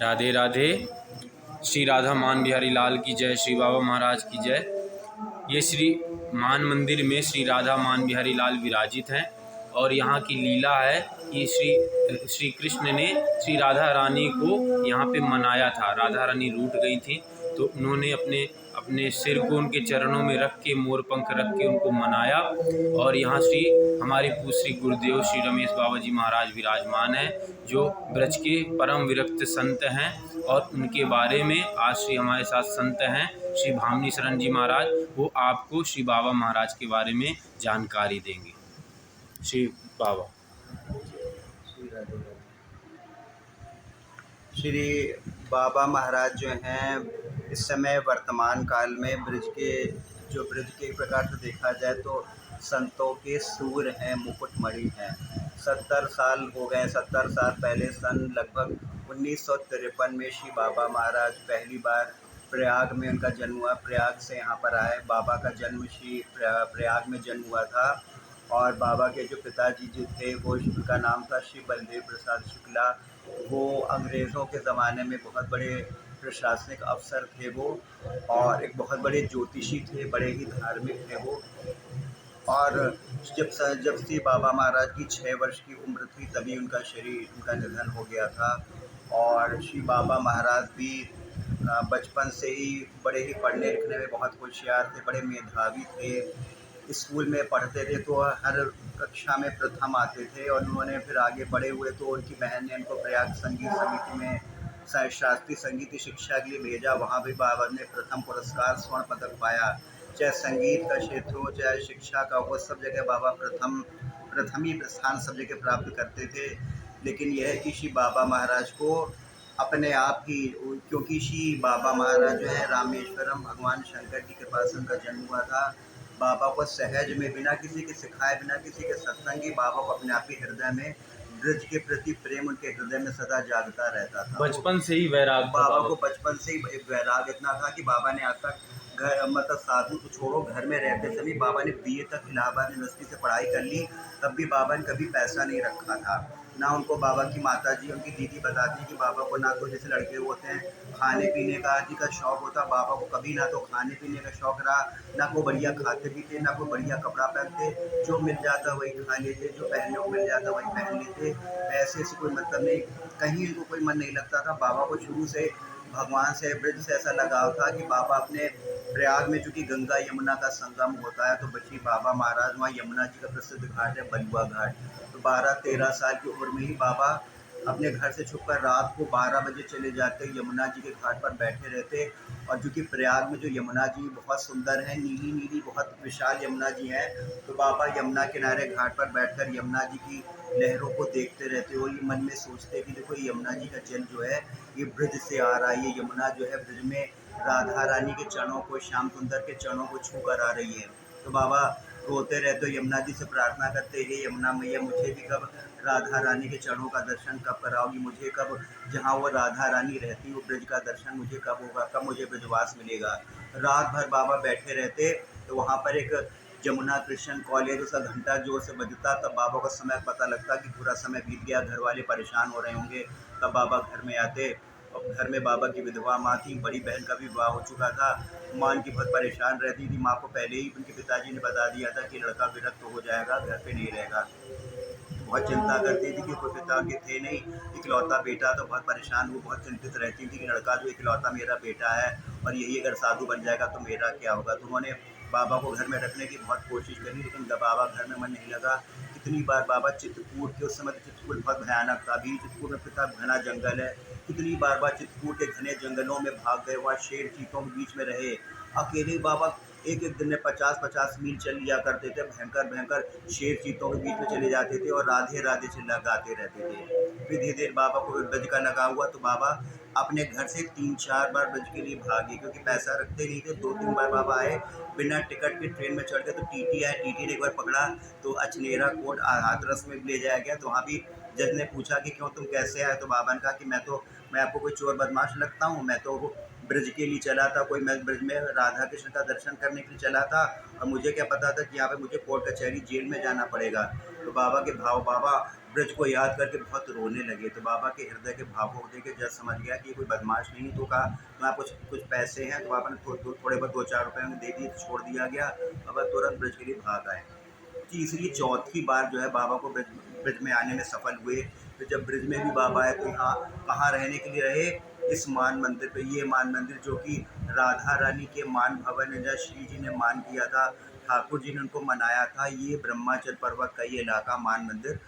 राधे राधे। श्री राधा मान बिहारी लाल की जय, श्री बाबा महाराज की जय। ये श्री मान मंदिर में श्री राधा मान बिहारी लाल विराजित हैं और यहाँ की लीला है कि श्री कृष्ण ने श्री राधा रानी को यहाँ पे मनाया था। राधा रानी रूठ गई थी तो उन्होंने अपने सिर को उनके चरणों में रख के, मोर पंख रख के उनको मनाया। और यहाँ हमारे श्री गुरुदेव श्री रमेश बाबा जी महाराज विराजमान हैं, जो ब्रज के परम विरक्त संत हैं। और उनके बारे में आज हमारे साथ संत हैं श्री भामनी शरण जी महाराज, वो आपको श्री बाबा महाराज के बारे में जानकारी देंगे। श्री बाबा। श्री बाबा महाराज जो हैं इस समय वर्तमान काल में ब्रज के एक प्रकार से देखा जाए तो संतों के सूर हैं, मुकुटमणि हैं। 70 साल हो गए। 70 साल पहले सन लगभग 1953 में श्री बाबा महाराज पहली बार प्रयाग में उनका जन्म हुआ। प्रयाग से यहाँ पर आए। बाबा का जन्म श्री प्रयाग में जन्म हुआ था। और बाबा के जो पिताजी जो थे वो उनका नाम था श्री बलदेव प्रसाद शुक्ला। वो अंग्रेज़ों के ज़माने में बहुत बड़े प्रशासनिक अफसर थे वो, और एक बहुत बड़े ज्योतिषी थे, बड़े ही धार्मिक थे वो। और जब से बाबा महाराज की 6 वर्ष की उम्र थी तभी उनका निधन हो गया था। और श्री बाबा महाराज भी बचपन से ही बड़े ही पढ़ने लिखने में बहुत होशियार थे, बड़े मेधावी थे। स्कूल में पढ़ते थे तो हर कक्षा में प्रथम आते थे। और उन्होंने फिर आगे बड़े हुए तो उनकी बहन ने उनको प्रयाग संगीत समिति में शास्त्रीय संगीत शिक्षा के लिए भेजा। वहाँ भी बाबा ने प्रथम पुरस्कार, स्वर्ण पदक पाया। चाहे संगीत का क्षेत्र हो, चाहे शिक्षा का हो, सब जगह बाबा प्रथम ही स्थान सब जगह प्राप्त करते थे। लेकिन यह है कि श्री बाबा महाराज को अपने आप ही, क्योंकि श्री बाबा महाराज जो है रामेश्वरम भगवान शंकर जी के पास उनका जन्म हुआ था। बाबा को सहज में बिना किसी के सिखाए, बिना किसी के सत्संग ही बाबा को अपने आप ही हृदय में ब्रज के प्रति प्रेम उनके हृदय में सदा जागता रहता था। बचपन से ही वैराग बाबा को बचपन से ही वैराग इतना था कि बाबा ने आज तक घर, मतलब साधु को छोड़ो, घर में रहते सभी बाबा ने BA तक इलाहाबाद यूनिवर्सिटी से पढ़ाई कर ली। तब भी बाबा ने कभी पैसा नहीं रखा था। ना उनको बाबा की माता जी, उनकी दीदी बताती कि बाबा को ना तो जैसे लड़के होते हैं खाने पीने का आदि का शौक़ होता, बाबा को कभी ना तो खाने पीने का शौक़ रहा, ना कोई बढ़िया खाते पीते, ना कोई बढ़िया कपड़ा पहनते। जो मिल जाता वही खा लेते, जो पहनने को मिल जाता वही पहन लेते। ऐसे से कोई मतलब नहीं, कहीं इनको कोई मन नहीं लगता था। बाबा को शुरू से भगवान से, ब्रज से ऐसा लगाव था कि बाबा अपने प्रयाग में, चूँकि गंगा यमुना का संगम होता है, तो बच्ची बाबा महाराज वहाँ यमुना जी का प्रसिद्ध घाट है बलुआ घाट। तो 12-13 साल की उम्र में ही बाबा अपने घर से छुपकर रात को 12 बजे चले जाते, यमुना जी के घाट पर बैठे रहते। और चूँकि प्रयाग में जो यमुना जी बहुत सुंदर है, नीली नीली बहुत विशाल यमुना जी है, तो बाबा यमुना किनारे घाट पर बैठकर यमुना जी की लहरों को देखते रहते हो। ये मन में सोचते कि देखो यमुना जी का जल जो है ये ब्रज से आ रहा है, ये यमुना जो है ब्रज में राधा रानी के चरणों को, श्याम सुंदर के चरणों को छू कर आ रही है। तो बाबा रोते रहते, यमुना जी से प्रार्थना करते, हे यमुना मैया मुझे भी कब राधा रानी के चरणों का दर्शन कब कराओगी, मुझे कब जहाँ वो राधा रानी रहती वो ब्रज का दर्शन मुझे कब होगा, कब मुझे ब्रजवास मिलेगा। रात भर बाबा बैठे रहते। तो वहाँ पर एक जमुना क्रिश्चियन कॉलेज, उसका घंटा जोर से बजता, तब बाबा को समय पता लगता कि पूरा समय बीत गया, घर वाले परेशान हो रहे होंगे। तब बाबा घर में आते। और घर में बाबा की विधवा माँ थी, बड़ी बहन का भी विवाह हो चुका था। माँ की बहुत परेशान रहती थी। माँ को पहले ही उनके पिताजी ने बता दिया था कि लड़का विरक्त हो जाएगा, घर पे नहीं रहेगा। बहुत चिंता करती थी कि कोई पिता उनके थे नहीं, इकलौता बेटा, तो बहुत परेशान, वो बहुत चिंतित रहती थी कि लड़का जो इकलौता मेरा बेटा है और यही अगर साधु बन जाएगा तो मेरा क्या होगा। तो उन्होंने बाबा को घर में रखने की बहुत कोशिश करी, लेकिन जब बाबा घर में मन नहीं लगा। कितनी बार बाबा चित्रकूट के, उस समय चित्रकूट बहुत भयानक था, अभी चित्रकूट में कितना घना जंगल है, कितनी बार चित्रकूट के घने जंगलों में भाग गए, वहाँ शेर चीतों के बीच में रहे। अकेले बाबा एक दिन में 50-50 मील चल लिया करते थे। भयंकर शेर चीतों के बीच में चले जाते थे और राधे राधे चिल्लाते रहते थे। फिर धीरे धीरे बाबा को ब्रज का लगा हुआ, तो बाबा अपने घर से 3-4 बार ब्रज के लिए भागे, क्योंकि पैसा रखते नहीं थे। 2-3 बार बाबा आए बिना टिकट के ट्रेन में चढ़ गए, तो TT आया, TT ने एक बार पकड़ा तो अचनेरा कोट हाथरस में ले जाया गया। तो वहाँ भी जज ने पूछा कि क्यों, तुम कैसे आए। तो बाबा ने कहा कि मैं आपको कोई चोर बदमाश लगता हूँ, मैं तो ब्रज के लिए चला था, कोई मैं ब्रज में राधा कृष्ण का दर्शन करने के लिए चला था, और मुझे क्या पता था कि यहाँ पे मुझे कोर्ट कचहरी जेल में जाना पड़ेगा। तो बाबा के भाव, बाबा ब्रज को याद करके बहुत रोने लगे। तो बाबा के हृदय के भावों को देख के जज समझ गया कि ये कोई बदमाश नहीं है। तो कहा तुम्हारे कुछ कुछ पैसे हैं? तो बाबा ने थोड़े बहुत 2-4 रुपए उन्हें दे दिए, तो छोड़ दिया गया। बाबा तुरंत ब्रज के लिए भाग आए। तीसरी चौथी बार जो है बाबा को ब्रज ब्रज में आने में सफल हुए। तो जब ब्रज में भी बाबा आए तो यहाँ कहाँ रहने के लिए रहे? इस मान मंदिर पे। ये मान मंदिर जो कि राधा रानी के मान भवन है, जहाँ श्री जी ने मान किया था, ठाकुर जी ने उनको मनाया था। ये ब्रह्माचल पर्वत का ये इलाका मान मंदिर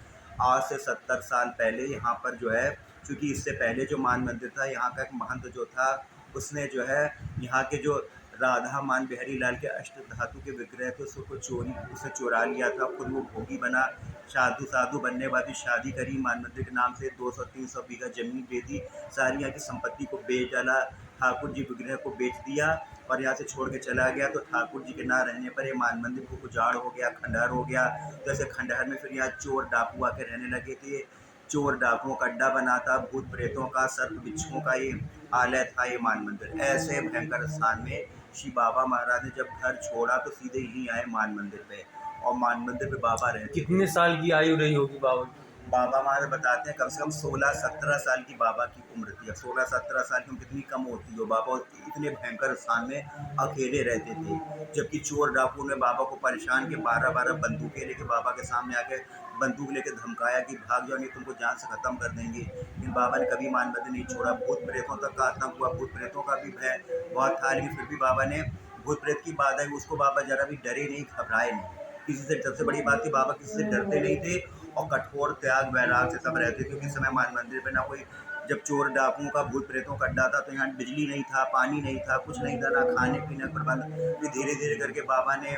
आज से 70 साल पहले यहाँ पर जो है, चूँकि इससे पहले जो मान मंदिर था, यहाँ का एक महंत जो था, उसने जो है यहाँ के जो राधा मान बिहारी लाल के अष्ट धातु के विग्रह थे उसे चुरा लिया था। खुद वो भोगी बना। साधु बनने बाद भी शादी करी। मान मंदिर के नाम से 200-300 बीघा जमीन दे दी। सारी यहाँ की संपत्ति को बेच डाला। ठाकुर जी विग्रह को बेच दिया और यहाँ से छोड़ के चला गया। तो ठाकुर जी के ना रहने पर ये मान मंदिर को उजाड़ हो गया, खंडहर हो गया। जैसे खंडहर में फिर यहाँ चोर डाकू आके रहने लगे थे। चोर डाकुओं का अड्डा बना था। भूत प्रेतों का, सर्प बिच्छुओं का ये आलय था ये मान मंदिर। ऐसे भयंकर स्थान में श्री बाबा महाराज ने जब घर छोड़ा तो सीधे यहीं आए मान मंदिर पे, और मान मंदिर पे बाबा रहते थे। कितने साल की आयु रही होगी बाबा की? बाबा महाराज बताते हैं कम से कम 16-17 साल की बाबा की उम्र थी। अब 16-17 साल की उम्र कितनी कम होती हो। बाबा इतने भयंकर स्थान में अकेले रहते थे। जबकि चोर डाकू ने बाबा को परेशान के 12-12 बंदूकें लेके बाबा के सामने आके बंदूक लेके धमकाया कि भाग जाओ नहीं तुमको जान से ख़त्म कर देंगे। लेकिन बाबा ने कभी मान मंदिर नहीं छोड़ा। भूत प्रेतों तक का आतंक हुआ। भूत प्रेतों का भी भय बहुत था, लेकिन फिर भी बाबा ने भूत प्रेत की बात आई उसको बाबा जरा भी डरे नहीं, घबराए नहीं किसी से। सबसे बड़ी बात थी बाबा किसी से डरते नहीं थे और कठोर त्याग वैराग से सब रहते थे। क्योंकि इस समय मान मंदिर पे ना कोई, जब चोर डाकुओं का भूत प्रेतों का अड्डा था तो यहाँ बिजली नहीं था, पानी नहीं था, कुछ नहीं था, ना खाने पीने का प्रबंध। फिर धीरे धीरे करके बाबा ने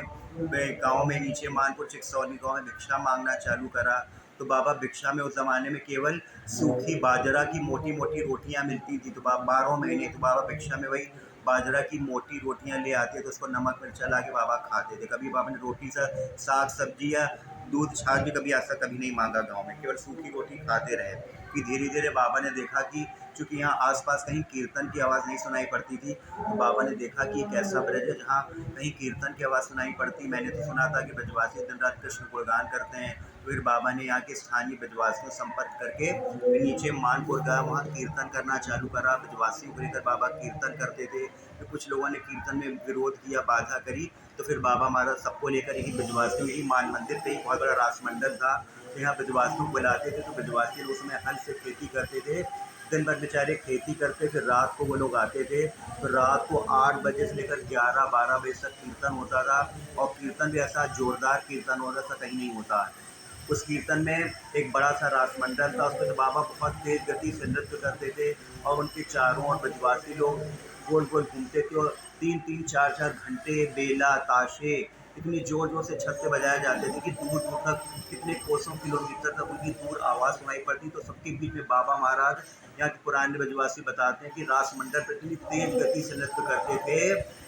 गाँव में नीचे मानपुर चिकसौली गाँव में भिक्षा मांगना चालू करा। तो बाबा भिक्षा में उस ज़माने में केवल सूखी बाजरा की मोटी मोटी रोटियां मिलती थी। तो बाबा 12 महीने तो बाबा भिक्षा में वही बाजरा की मोटी रोटियां ले आते तो उसको नमक मिर्चा ला के बाबा खाते थे। कभी बाबा ने रोटी सा साग सब्जी या दूध छाछ भी कभी ऐसा कभी नहीं मांगा गाँव में, केवल सूखी रोटी खाते रहे। फिर धीरे धीरे बाबा ने देखा कि चूँकि यहाँ आसपास कहीं कीर्तन की आवाज़ नहीं सुनाई पड़ती थी, तो बाबा ने देखा कि एक ऐसा ब्रज है जहाँ कहीं कीर्तन की आवाज़ सुनाई पड़ती। मैंने तो सुना था कि ब्रजवासी दिन रात कृष्ण गुणगान करते हैं। फिर बाबा ने यहाँ के स्थानीय ब्रजवासियों से संपर्क करके फिर नीचे मानपुर गया, वहाँ कीर्तन करना चालू करा। ब्रजवासियों को लेकर बाबा कीर्तन करते थे। फिर कुछ लोगों ने कीर्तन में विरोध किया, बाधा करी, तो फिर बाबा महाराज सबको लेकर यही ब्रजवासियों यही मान मंदिर पे ही बहुत बड़ा रासमंडल था। तो यहाँ ब्रजवासियों को बुलाते थे। तो ब्रजवासी लोग उसमें हल से खेती करते थे। दिन भर बेचारे खेती करते, फिर रात को वो लोग आते थे। तो रात को 8 बजे से लेकर 11-12 बजे तक कीर्तन होता था। और कीर्तन भी ऐसा जोरदार कीर्तन होता था कहीं नहीं होता। उस कीर्तन में एक बड़ा सा रासमंडल था, उसमें तो बाबा बहुत तेज़ गति से नृत्य करते थे और उनके चारों ओर ब्रजवासी लोग गोल गोल घूमते थे। और 3-3 4-4 घंटे बेला ताशे इतनी ज़ोर ज़ोर से छत पे बजाए जाते थे कि दूर दूर तक कितने कोसों किलोमीटर तक उनकी दूर आवाज़ सुनाई पड़ती। तो सबके बीच में बाबा महाराज, यहाँ के पुराने ब्रजवासी बताते हैं कि रासमंडल पर इतनी तेज़ गति से नृत्य करते थे,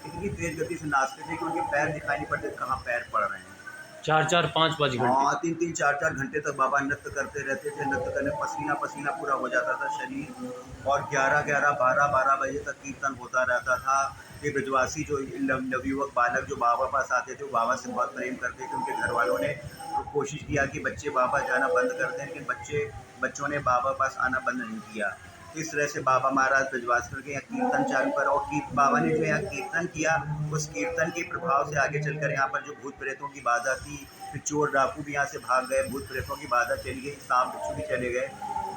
इतनी तेज़ गति से नाचते थे कि उनके पैर दिखाई नहीं पड़ते कहाँ पैर पड़ रहे हैं। 4-4 5-5 घंटे? हाँ, 3-3 4-4 घंटे तक बाबा नृत्य करते रहते थे। नृत्य करने पसीना पसीना पूरा हो जाता था शरीर। और 11-11 12-12 बजे तक कीर्तन होता रहता था। ये ब्रजवासी जो नवयुवक बालक जो बाबा पास आते थे वो बाबा से बहुत प्रेम करते थे। उनके घर वालों ने कोशिश किया कि बच्चे बाबा जाना बंद कर दें, लेकिन बच्चों ने बाबा पास आना बंद नहीं किया। इस तरह से बाबा महाराज ब्रजवासियों के यहाँ कीर्तन चालू करा। और बाबा ने जो यहाँ कीर्तन किया, उस कीर्तन के प्रभाव से आगे चलकर यहाँ पर जो भूत प्रेतों की बाधा थी, फिर चोर डाकू भी यहाँ से भाग गए, भूत प्रेतों की बाधा चली गई, सांप बिच्छू भी चले गए।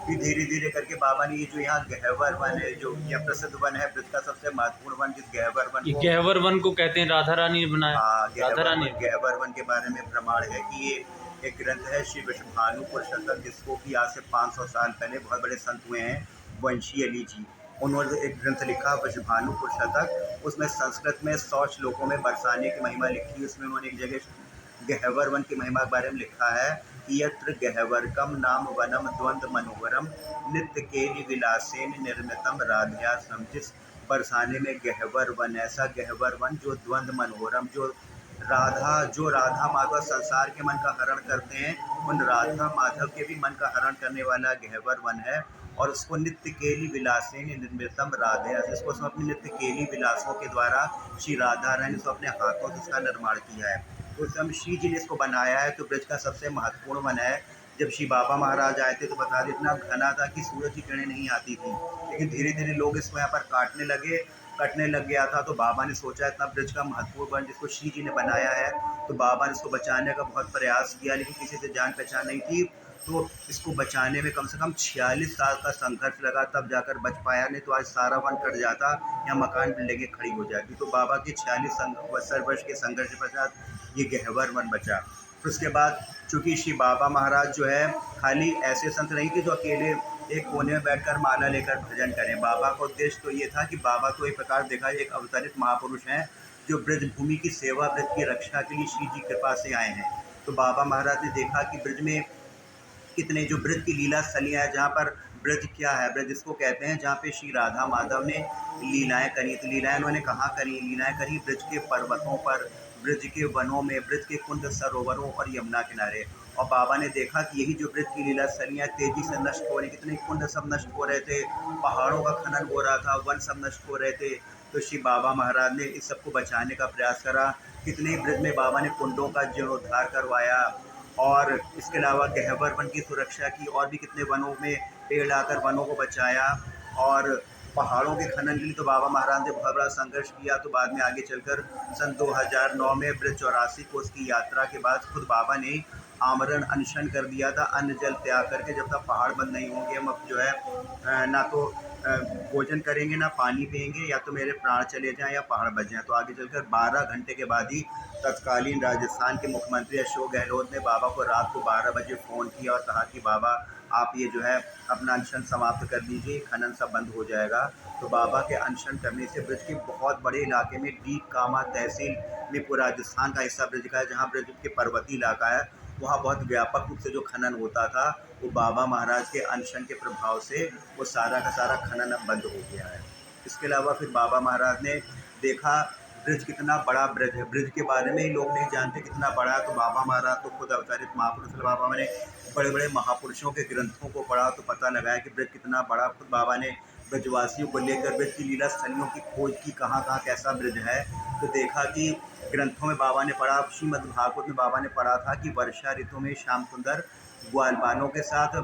फिर धीरे धीरे करके बाबा ने ये जो यहाँ गहवर वन है, जो यहाँ प्रसिद्ध वन है ब्रज का सबसे महत्वपूर्ण वन, जिस गहवर वन ये को, गहवर वन को कहते हैं राधा रानी ने बनाया? हाँ, राधा रानी गहवर वन के बारे में प्रमाण है कि ये एक ग्रंथ है श्री वृषभानुपुर शतक, जिसको कि आज से 500 साल पहले बहुत बड़े संत हुए हैं वंशी अली जी, उन्होंने एक ग्रंथ लिखा वृषभानुपुर शतक। उसमें संस्कृत में 100 श्लोकों में बरसाने की महिमा लिखी। उसमें उन्होंने एक जगह गहवर वन की महिमा के बारे में लिखा है कि यत्र गहवरकम नाम वनम द्वंद्व मनोहरम नित्य केलि विलासेन निर्मितम राध्याश्रम। जिस बरसाने में गहवर वन, ऐसा गहवर वन जो द्वंद्व मनोहरम, जो राधा माधव संसार के मन का हरण करते हैं, उन राधा माधव के भी मन का हरण करने वाला गहवर वन है। और उसको नित्य केली विलासेन निर्मितम राधे, जिसको उसमें अपने नित्य केली विलासों के द्वारा श्री राधा रानी ने अपने हाथों से इसका निर्माण किया है। तो उस समय श्री जी ने इसको बनाया है। तो ब्रज का सबसे महत्वपूर्ण वन है, जब श्री बाबा महाराज आए थे तो बता दें इतना घना था कि सूरज की किरणें नहीं आती थी, लेकिन धीरे धीरे लोग इसको यहाँ पर कटने लग गया था। तो बाबा ने सोचा इतना ब्रिज का महत्वपूर्ण बन जिसको श्री जी ने बनाया है, तो बाबा ने इसको बचाने का बहुत प्रयास किया, लेकिन किसी से जान पहचान नहीं थी। तो इसको बचाने में कम से कम 46 साल का संघर्ष लगा, तब जाकर बच पाया, नहीं तो आज सारा वन कट जाता या मकान बिल्डिंगें खड़ी हो जाती। तो बाबा के 46 वर्ष के संघर्ष के पश्चात ये गहवर वन बचा। फिर उसके बाद चूँकि श्री बाबा महाराज जो है खाली ऐसे संत नहीं थे जो अकेले एक कोने में बैठकर माला लेकर भजन करें। बाबा का उद्देश्य तो ये था कि बाबा तो एक प्रकार देखा एक अवतरित महापुरुष हैं जो ब्रज भूमि की सेवा, ब्रज की रक्षा के लिए श्री जी कृपा से आए हैं। तो बाबा महाराज ने देखा कि ब्रज में कितने जो ब्रज की लीला स्थलियाँ हैं, जहाँ पर ब्रज क्या है, ब्रज इसको कहते हैं जहाँ पे श्री राधा माधव ने लीलाएं करी। तो लीलाएं उन्होंने कहाँ करी? लीलाएं करी ब्रज के पर्वतों पर, ब्रज के वनों में, ब्रज के कुंड सरोवरों और यमुना किनारे। और बाबा ने देखा कि यही जो ब्रज की लीला स्थलियाँ तेजी से नष्ट हो रही, कितने कुंड सब नष्ट हो रहे थे, पहाड़ों का खनन हो रहा था, वन सब नष्ट हो रहे थे। तो श्री बाबा महाराज ने इस सबको बचाने का प्रयास करा। कितने ब्रज में बाबा ने कुंडों का जीर्णोद्धार करवाया, और इसके अलावा गहवर वन की सुरक्षा की, और भी कितने वनों में पेड़ लाकर वनों को बचाया। और पहाड़ों के खनन के लिए तो बाबा महाराज ने बहुत बड़ा संघर्ष किया। तो बाद में आगे चलकर सन 2009 में ब्रज 84 कोस की यात्रा के बाद खुद बाबा ने आमरण अनशन कर दिया था, अन्न जल त्याग करके, जब तक पहाड़ बंद नहीं होंगे हम अब जो है ना तो भोजन करेंगे ना पानी पिएंगे, या तो मेरे प्राण चले जाएं या पहाड़ बच जाएं। तो आगे चलकर 12 घंटे के बाद ही तत्कालीन राजस्थान के मुख्यमंत्री अशोक गहलोत ने बाबा को रात को 12 बजे फ़ोन किया और कहा कि बाबा आप ये जो है अपना अनशन समाप्त कर दीजिए, खनन सब बंद हो जाएगा। तो बाबा के अनशन करने से ब्रज के बहुत बड़े इलाके में डीग कामा तहसील में पूरा राजस्थान का हिस्सा ब्रज का है, जहाँ ब्रज के पर्वतीय इलाका है, वहाँ बहुत व्यापक रूप से जो खनन होता था वो बाबा महाराज के अनशन के प्रभाव से वो सारा का सारा खनन अब बंद हो गया है। इसके अलावा फिर बाबा महाराज ने देखा ब्रज कितना बड़ा ब्रज है, ब्रज के बारे में ही लोग नहीं जानते कितना बड़ा है। तो बाबा महाराज तो खुद अवतारित महापुरुष, बाबा ने बड़े बड़े महापुरुषों के ग्रंथों को पढ़ा तो पता लगाया कि ब्रज कितना बड़ा। खुद बाबा ने ब्रजवासियों को लेकर ब्रज की लीला स्थलियों की खोज की, कहाँ कहाँ कैसा ब्रज है। तो देखा कि ग्रंथों में बाबा ने पढ़ा, श्रीमद् भागवत में बाबा ने पढ़ा था कि वर्षा ऋतु में श्याम सुंदर ग्वालबालों के साथ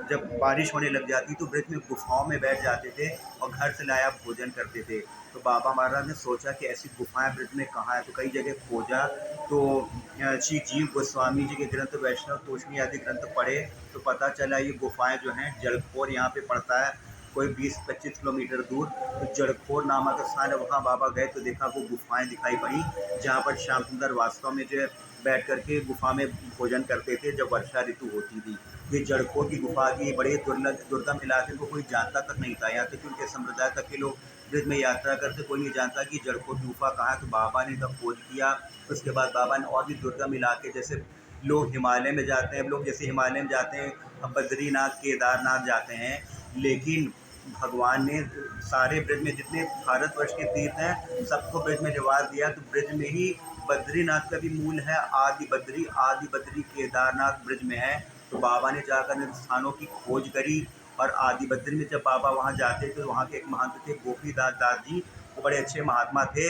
जब बारिश होने लग जाती तो ब्रज में गुफाओं में बैठ जाते थे और घर से लाया भोजन करते थे। तो बाबा महाराज ने सोचा कि ऐसी गुफाएं ब्रज में कहाँ है, तो कई जगह खोजा। तो श्री जीव गोस्वामी जी के ग्रंथ वैष्णव तोषणी आदि ग्रंथ पढ़े तो पता चला ये गुफाएं जो हैं जड़खोर यहाँ पे पड़ता है, कोई 20-25 किलोमीटर दूर। तो जड़खोर नामक स्थान है, वहाँ बाबा गए तो देखा वो गुफाएं दिखाई पड़ी, जहाँ पर श्याम सुंदर वास्तव में जो है बैठ करके गुफा में भोजन करते थे जब वर्षा ऋतु होती थी। ये जड़खोर की गुफा की बड़े दुर्गम इलाके को कोई जानता तक नहीं था, यहाँ तक कि उनके संप्रदाय तक के लोग ब्रज में यात्रा करते कोई नहीं जानता कि जड़खोर की गुफा कहाँ है। तो बाबा ने तब खोज किया। उसके बाद बाबा ने और भी दुर्गम इलाके, जैसे लोग हिमालय में जाते हैं, लोग जैसे हिमालय में जाते हैं, अब बद्रीनाथ केदारनाथ जाते हैं, लेकिन भगवान ने सारे ब्रज में जितने भारतवर्ष के तीर्थ हैं सबको ब्रज में निवास दिया। तो ब्रज में ही बद्रीनाथ का भी मूल है, आदि बद्री केदारनाथ ब्रज में है। तो बाबा ने जाकर इन स्थानों की खोज करी, और आदि बद्री में जब बाबा वहाँ जाते थे तो वहाँ के एक महंत थे गोपीदास दास जी, वो बड़े अच्छे महात्मा थे।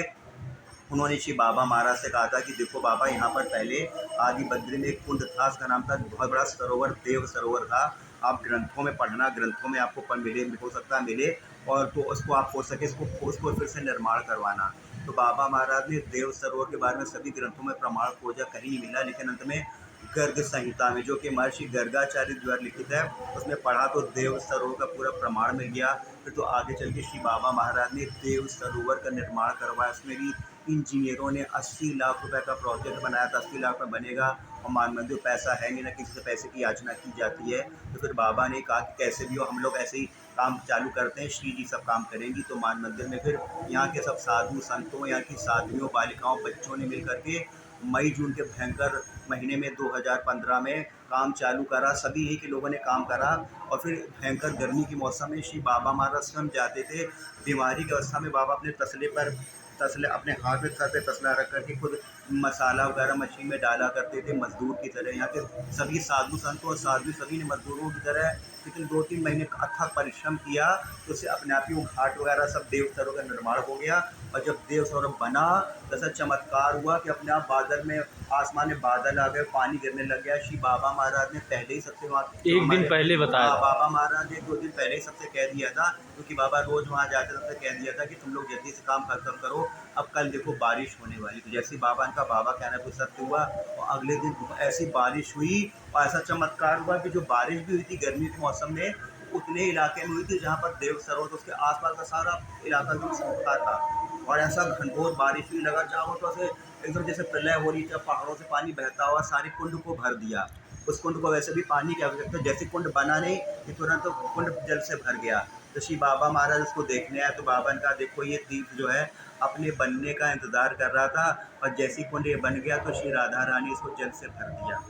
उन्होंने श्री बाबा महाराज से कहा था कि देखो बाबा, यहाँ पर पहले आदि बद्री में एक कुंड था, उसका नाम था बहुत बड़ा सरोवर, देव सरोवर था। आप ग्रंथों में पढ़ना, ग्रंथों में आपको मिले, हो सकता है मिले, और तो उसको आप हो सके उसको फिर से निर्माण करवाना। तो बाबा महाराज ने देव सरोवर के बारे में सभी ग्रंथों में प्रमाण खोजा, कहीं नहीं मिला, लेकिन अंत में गर्ग संहिता में, जो कि महर्षि गर्गाचार्य द्वारा लिखित है, उसमें पढ़ा तो देव सरोवर का पूरा प्रमाण मिल गया। फिर तो आगे चल के श्री बाबा महाराज ने देव सरोवर का निर्माण करवाया। उसमें भी इंजीनियरों ने 80 लाख रुपए का प्रोजेक्ट बनाया था, 80 लाख में बनेगा, और मान मंदिर पैसा है नहीं, ना किसी से पैसे की याचना की जाती है। तो फिर बाबा ने कहा कि कैसे भी हो हम लोग ऐसे ही काम चालू करते हैं, श्री जी सब काम करेंगी। तो मान मंदिर में फिर यहाँ के सब साधु संतों, यहाँ की साधुओं, बालिकाओं, बच्चों ने मिल करके मई जून के भयंकर महीने में 2015 में काम चालू करा। सभी ही के लोगों ने काम करा, और फिर भयंकर गर्मी के मौसम में श्री बाबा महाराज स्वयं जाते थे। बीमारी की अवस्था में बाबा अपने तसले अपने हाथ में सर पे तसला रख करके खुद मसाला वगैरह मशीन में डाला करते थे मजदूर की तरह। यहाँ के सभी साधु संतों और साध्वी सभी ने मजदूरों की तरह लेकिन 2-3 महीने का अथक परिश्रम किया, तो उससे अपने आप ही वो घाट वगैरह सब देव सरोवर का निर्माण हो गया। और जब देव सरोवर बना तो ऐसा चमत्कार हुआ कि अपने आप बादल में, आसमान में बादल आ गए, पानी गिरने लग गया। श्री बाबा महाराज ने पहले ही सबसे वहाँ जो एक दिन हमारे, पहले बताया हाँ, था। बाबा महाराज ने 2 दिन पहले ही सबसे कह दिया था, क्योंकि बाबा रोज़ वहाँ जाते थे, सबसे कह दिया था कि तुम लोग जल्दी से काम खत्म करो, अब कल देखो बारिश होने वाली। तो जैसे ही बाबा का बाबा कहना कुछ सत्य हुआ और अगले दिन ऐसी बारिश हुई और ऐसा चमत्कार हुआ कि जो बारिश भी हुई थी गर्मी के मौसम में, उतने इलाके में हुई थी जहाँ पर देव सरोवर था, उसके आसपास का सारा इलाका एकदम सूखा था। और ऐसा घनघोर बारिश हुई, लगा चारों तरफ से एकदम जैसे प्रलय हो रही थी, पहाड़ों से पानी बहता हुआ सारे कुंड को भर दिया। उस कुंड को वैसे भी पानी की आवश्यकता, जैसे कुंड बना नहीं कि तुरंत तो कुंड जल से भर गया। तो श्री बाबा महाराज उसको देखने आए, तो बाबा ने कहा देखो ये तीर्थ जो है अपने बनने का इंतज़ार कर रहा था, और जैसी कुंड ये बन गया तो श्री राधा रानी इसको जल से भर दिया।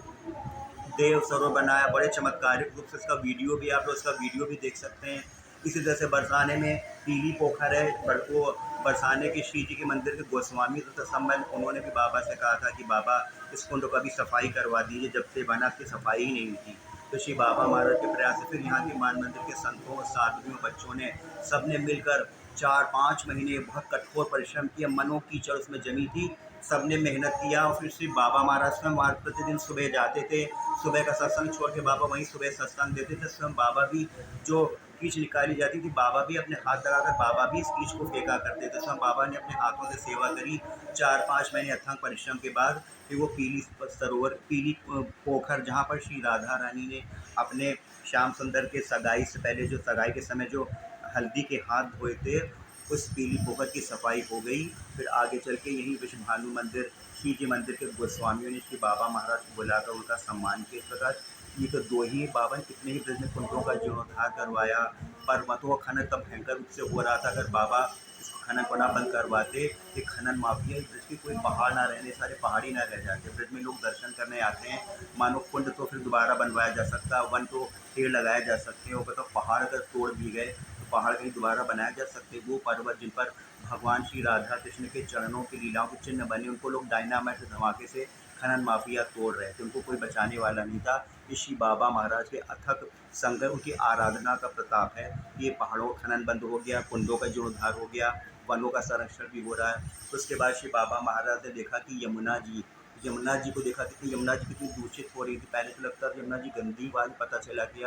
देव सरोवर बनाया, बड़े चमत्कारिक रूप से उसका वीडियो भी, आप लोग उसका वीडियो भी देख सकते हैं। इसी तरह से बरसाने में पीली पोखर है, वो बरसाने के श्री जी के मंदिर के गोस्वामी तथा संबंध, उन्होंने भी बाबा से कहा था कि बाबा इस कुंड का भी सफाई करवा दीजिए, जब से बना इसकी सफाई ही नहीं हुई थी। तो श्री बाबा महाराज के प्रयास से फिर यहाँ के मान मंदिर के संतों, साधुओं, बच्चों ने सब ने मिलकर 4-5 महीने बहुत कठोर परिश्रम किया, मनो कीचड़ उसमें जमी थी, सबने मेहनत किया। और फिर श्री बाबा महाराज स्वयं वहाँ प्रतिदिन सुबह जाते थे, सुबह का सत्संग छोड़ के बाबा वहीं सुबह सत्संग देते थे। स्वयं बाबा भी जो कीच निकाली जाती थी, बाबा भी अपने हाथ लगाकर बाबा भी इस कीच को फेंका करते थे। स्वयं बाबा ने अपने हाथों से सेवा करी। 4-5 महीने अथक परिश्रम के बाद फिर वो पीली सरोवर, पीली पोखर, जहाँ पर श्री राधा रानी ने अपने श्याम सुंदर के सगाई से पहले, जो सगाई के समय जो हल्दी के हाथ धोए थे, उस पीली पोखर की सफाई हो गई। फिर आगे चल के यहीं विश्व भानु मंदिर, श्री जी मंदिर के गोस्वामियों ने श्री बाबा महाराज को बुलाकर उनका सम्मान किया। इस प्रकार ये तो 2 ही बाबा ने कितने ही ब्रज में कुंडों का जीर्णोद्धार करवाया। पर्वतों का खनन तब भयंकर रूप से हो रहा था, अगर बाबा इसको खनन को ना बंद करवाते, ये खनन माफिया, इस ब्रज के कोई पहाड़ ना रहने, सारे पहाड़ी ना रह जाते। ब्रज में लोग दर्शन करने आते हैं, मानो कुंड तो फिर दोबारा बनवाया जा सकता है, वन तो पेड़ लगाए जा सकते हैं, वो बताओ पहाड़ अगर तोड़ भी गए तो पहाड़ कहीं दोबारा बनाया जा सकते। वो पर्वत जिन पर भगवान श्री राधा कृष्ण के चरणों की लीलाओं के चिन्ह बने, उनको लोग डायनामाइट से धमाके से खनन माफिया तोड़ रहे थे, उनको कोई बचाने वाला नहीं था। ये श्री बाबा महाराज के अथक संघर्ष, उनकी आराधना का प्रताप है। ये पहाड़ों का खनन बंद हो गया, कुंडों का जीर्णोद्धार हो गया, वनों का संरक्षण भी हो रहा है। तो उसके बाद श्री बाबा महाराज ने देखा कि यमुना जी को देखा कि यमुना जी कितनी दूषित हो रही थी। पहले तो लगता था यमुना जी गंदी, बाद में पता चला कि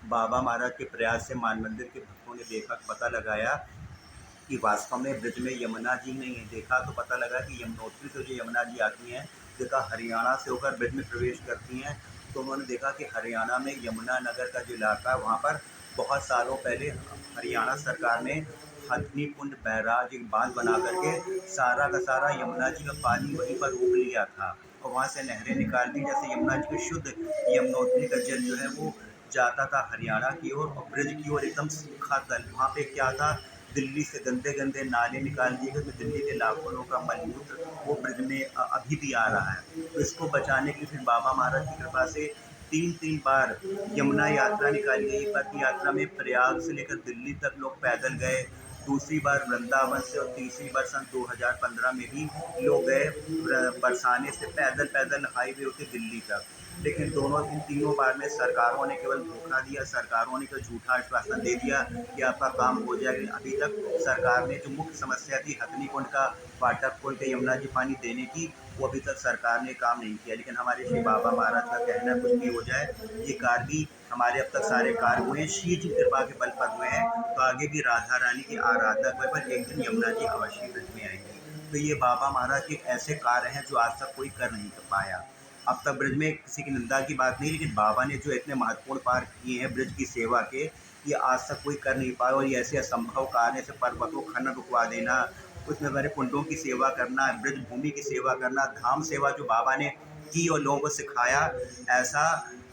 बाबा महाराज के प्रयास से मान मंदिर के भक्तों ने देखा, पता लगाया कि वास्तव में ब्रज में यमुना जी नहीं है। देखा तो पता लगा कि यमुनोत्री से जो यमुना जी आती हैं, देखा हरियाणा से होकर ब्रज में प्रवेश करती हैं। तो उन्होंने देखा कि हरियाणा में यमुना नगर का जो इलाका है, वहाँ पर बहुत सालों पहले हरियाणा सरकार ने हथनी कुंड बैराज, एक बांध बना करके सारा का सारा यमुना जी का पानी वहीं पर रोक लिया था, और वहाँ से नहरें निकाल दी, जैसे यमुना जी की शुद्ध यमुनोत्री का जल जो है वो जाता था हरियाणा की ओर, और ब्रज की ओर एकदम सूखा तल। वहाँ पे क्या था, दिल्ली से गंदे गंदे नाले निकाल दिए गए, तो दिल्ली के लाखों लोगों का मलमूत्र वो ब्रज में अभी भी आ रहा है। तो इसको बचाने के लिए फिर बाबा महाराज की कृपा से 3-3 बार यमुना यात्रा निकाली गई। एक बार की यात्रा में प्रयाग से लेकर दिल्ली तक लोग पैदल गए, दूसरी बार वृंदावन से, और तीसरी बार सन 2015 में भी लोग गए बरसाने से पैदल पैदल हाईवे होते दिल्ली तक। लेकिन इन तीनों बार में सरकारों ने केवल धोखा दिया, सरकारों ने केवल झूठा आश्वासन दे दिया कि आपका काम हो जाएगा। अभी तक सरकार ने जो मुख्य समस्या थी हथनी कुंड का फाटक खोल के यमुना जी पानी देने की, वो अभी तक सरकार ने काम नहीं किया। लेकिन हमारे श्री बाबा महाराज का कहना है कुछ भी हो जाए, ये कार्य भी हमारे अब तक सारे कार्य हुए हैं, श्री जी कृपा के बल पर हुए हैं। तो आगे भी राधा रानी की आराधना पर एक दिन यमुना जी अवश्य ब्रज में आएंगी। तो ये बाबा महाराज के ऐसे कार्य हैं जो आज तक कोई कर नहीं पाया। अब तक ब्रज में किसी की निंदा की बात नहीं, लेकिन बाबा ने जो इतने महत्वपूर्ण कार्य किए हैं ब्रज की सेवा के, ये आज तक कोई कर नहीं पाया। और ये ऐसे असंभव कार्य, जैसे पर्वतों खनन रुकवा देना, उसमें बड़े कुंडों की सेवा करना, ब्रज भूमि की सेवा करना, धाम सेवा जो बाबा ने की और लोगों को सिखाया, ऐसा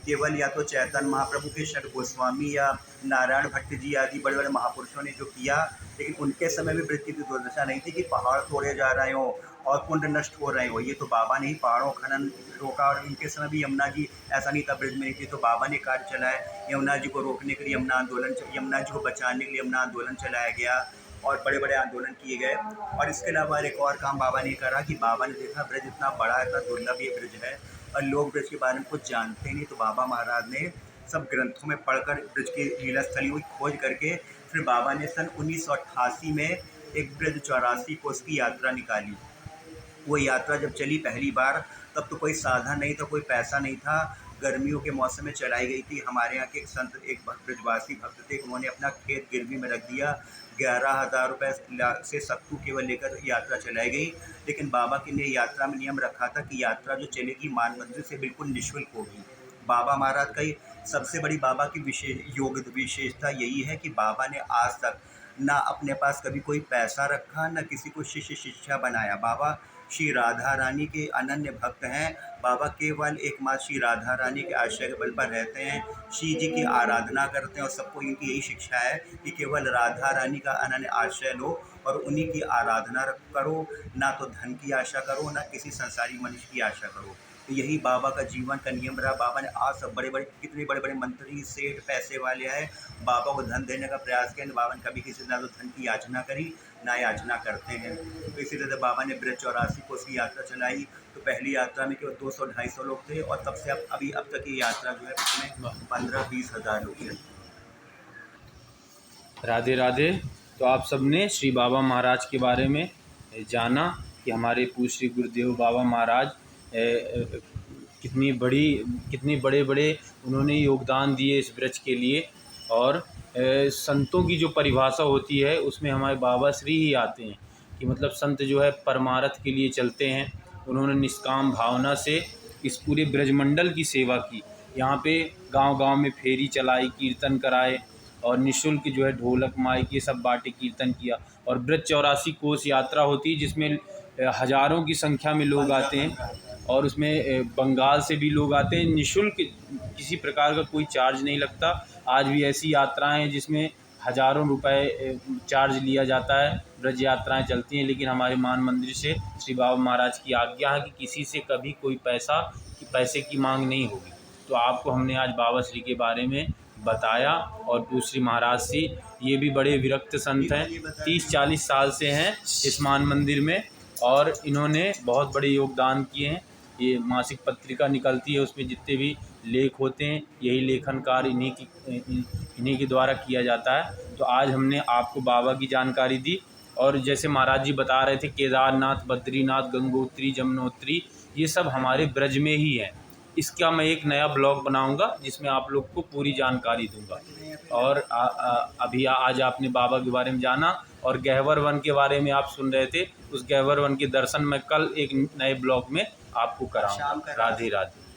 केवल या तो चैतन्य महाप्रभु के षट गोस्वामी या नारायण भट्ट जी आदि बड़े बड़े महापुरुषों ने जो किया, लेकिन उनके समय में ब्रज की भी दुर्दशा नहीं थी कि पहाड़ तोड़े जा रहे हों और कुंड नष्ट हो रहे हो। ये तो बाबा ने ही पहाड़ों खनन रोका, और इनके समय भी यमुना जी ऐसा नहीं था ब्रज में नहीं थी, तो बाबा ने कार्य चलाया। यमुना जी को रोकने के लिए यमुना जी को बचाने के लिए यमुना आंदोलन चलाया गया। और बड़े बड़े आंदोलन किए गए। और इसके अलावा एक और काम बाबा ने करा कि बाबा ने देखा ब्रज इतना बड़ा, इतना दुर्लभ ये ब्रज है और लोग ब्रज के बारे में कुछ जानते ही नहीं, तो बाबा महाराज ने सब ग्रंथों में पढ़कर ब्रज की लीला स्थलियों की खोज करके फिर बाबा ने सन 1988 में एक ब्रज 84 कोस की यात्रा निकाली। वो यात्रा जब चली पहली बार, तब तो कोई साधन नहीं था, कोई पैसा नहीं था, गर्मियों के मौसम में चलाई गई थी। हमारे यहाँ के एक संत, एक ब्रजवासी भक्त थे, उन्होंने अपना खेत गिरवी में रख दिया, 11,000 रुपये से सत्तू केवल लेकर यात्रा चलाई गई। लेकिन बाबा की ने यात्रा में नियम रखा था कि यात्रा जो चलेगी मान मंदिर से बिल्कुल निःशुल्क होगी। बाबा महाराज का ही सबसे बड़ी बाबा की विशेषता यही है कि बाबा ने आज तक ना अपने पास कभी कोई पैसा रखा, ना किसी को शिष्य शिष्या बनाया। बाबा श्री राधा रानी के अनन्य भक्त हैं। बाबा केवल एकमात्र श्री राधा रानी के आश्रय के बल पर रहते हैं, श्री जी की आराधना करते हैं और सबको इनकी यही शिक्षा है कि केवल राधा रानी का अनन्य आश्रय लो और उन्हीं की आराधना करो, ना तो धन की आशा करो, ना किसी संसारी मनुष्य की आशा करो। तो यही बाबा का जीवन का नियम रहा। बाबा ने आज सब कितने बड़े बड़े मंत्री, सेठ, पैसे वाले आए, बाबा को धन देने का प्रयास किया। बाबा ने कभी किसी से ना तो धन की याचना करी, ना याचना करते हैं। तो इसी तरह बाबा ने ब्रज 84 कोस की यात्रा चलाई। तो पहली यात्रा में केवल 200-250 लोग थे और तब से अब तक की यात्रा जो है उसमें 15-20 हज़ार लोग हैं। राधे राधे। तो आप सबने श्री बाबा महाराज के बारे में जाना कि हमारे पूज्य श्री गुरुदेव बाबा महाराज कितनी बड़े बड़े उन्होंने योगदान दिए इस ब्रज के लिए। और संतों की जो परिभाषा होती है उसमें हमारे बाबा श्री ही आते हैं कि मतलब संत जो है परमार्थ के लिए चलते हैं। उन्होंने निष्काम भावना से इस पूरे ब्रजमंडल की सेवा की। यहाँ पे गांव-गांव में फेरी चलाई, कीर्तन कराए और निःशुल्क जो है ढोलक माइक ये सब बाटे, कीर्तन किया। और ब्रज 84 कोस यात्रा होती है जिसमें हज़ारों की संख्या में लोग आते हैं और उसमें बंगाल से भी लोग आते हैं। निःशुल्क, किसी प्रकार का कोई चार्ज नहीं लगता। आज भी ऐसी यात्राएं हैं जिसमें हज़ारों रुपए चार्ज लिया जाता है। ब्रज यात्राएं चलती हैं, लेकिन हमारे मान मंदिर से श्री बाबा महाराज की आज्ञा है कि किसी से कभी कोई पैसे की मांग नहीं होगी। तो आपको हमने आज बाबा श्री के बारे में बताया। और पूज्य महाराज श्री ये भी बड़े विरक्त संत हैं, 30-40 साल से हैं इस मान मंदिर में और इन्होंने बहुत बड़े योगदान किए हैं। ये मासिक पत्रिका निकलती है, उसमें जितने भी लेख होते हैं यही लेखन कार्य इन्हीं के द्वारा किया जाता है। तो आज हमने आपको बाबा की जानकारी दी। और जैसे महाराज जी बता रहे थे, केदारनाथ, बद्रीनाथ, गंगोत्री, जमुनोत्री ये सब हमारे ब्रज में ही है। इसका मैं एक नया ब्लॉग बनाऊंगा जिसमें आप लोग को पूरी जानकारी दूंगा। और अभी आज आपने बाबा के बारे में जाना और गहवर वन के बारे में आप सुन रहे थे। उस गहवर वन के दर्शन मैं कल एक नए ब्लॉग में आपको कराऊंगा। राधे राधे।